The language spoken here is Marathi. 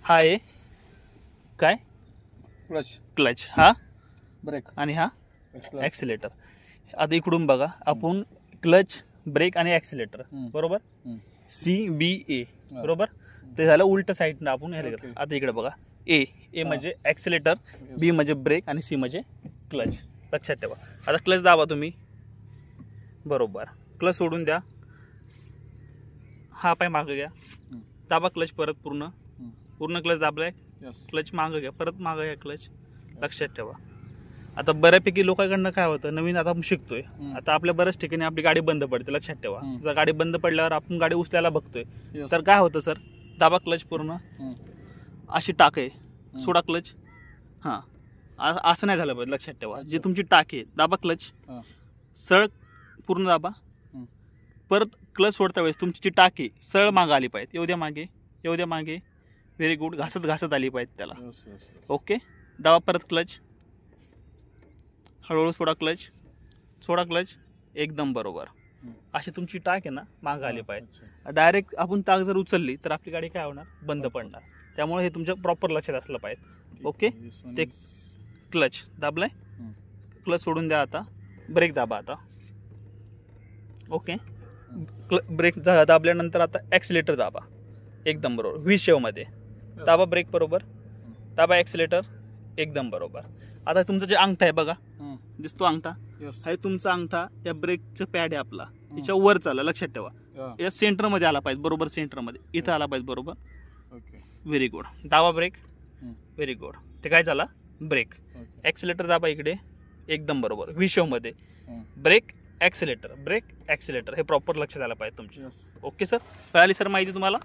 हा आहे काय क्लच, क्लच, हा ब्रेक आणि हा ॲक्सिलेटर. आता इकडून बघा आपण क्लच, ब्रेक आणि ॲक्सिलेटर बरोबर, CBA बरोबर. ते झालं उलट साईडनं आपण ह्याला गेलो. आता इकडे बघा ए म्हणजे ॲक्सिलेटर, बी म्हणजे ब्रेक आणि सी म्हणजे क्लच. लक्षात ठेवा. आता क्लच दाबा तुम्ही बरोबर, क्लच सोडून द्या, हा पाय मागं घ्या, दाबा क्लच परत पूर्ण क्लच दाबलाय, क्लच मागं घ्या, परत मागं घ्या क्लच. लक्षात ठेवा. आता बऱ्यापैकी लोकांकडनं काय होतं, नवीन आता आपण शिकतोय, आता आपल्या बऱ्याच ठिकाणी आपली गाडी बंद पडते. लक्षात ठेवा, जर गाडी बंद पडल्यावर आपण गाडी उचलायला बघतोय तर काय होतं सर, दाबा क्लच पूर्ण, अशी टाक आहे, सोडा क्लच, हां असं नाही झालं पाहिजे. लक्षात ठेवा, जी तुमची टाक आहे दाबा क्लच, सरळ पूर्ण दाबा, परत क्लच सोडता वेळेस तुमची जी टाक आहे सरळ मागं आली पाहिजे, येऊ द्या मागे, व्हेरी गुड, घासत आली पाहिजे त्याला. ओके, दाबा परत क्लच, हळूहळू सोडा क्लच, एकदम बरोबर. अशी तुमची टाक आहे ना मागं आली पाहिजे. डायरेक्ट आपण टाक जर उचलली तर आपली गाडी काय होणार, बंद पडणार. त्यामुळे हे तुमच्या प्रॉपर लक्षात असलं पाहिजे. ओके, ते क्लच दाबलाय, क्लच सोडून द्या, आता ब्रेक दाबा. आता ओके, ब्रेक दाबल्यानंतर आता ॲक्सिलेटर दाबा, एकदम बरोबर, व्ही शेवमध्ये दाबा, ब्रेक बरोबर, दाबा ॲक्सिलेटर, एकदम बरोबर. आता तुमचं जे अंगठा आहे बघा, दिसतो अंगठा, हा तुमचा अंगठा या ब्रेकचं पॅड आहे आपला, याच्या वर चालला. लक्षात ठेवा, या सेंटरमध्ये आला पाहिजे, बरोबर सेंटरमध्ये इथं आला पाहिजे, बरोबर. व्हेरी गुड, दाबा ब्रेक, व्हेरी गुड. ते काय झाला, ब्रेक. ॲक्सिलेटर दाबा इकडे, एकदम बरोबर, व्ही शेवमध्ये, ब्रेक ॲक्सिलेटर, ब्रेक ॲक्सिलेटर, हे प्रॉपर लक्षात आलं पाहिजे तुमच्या. ओके सर, कळाली सर माहिती तुम्हाला?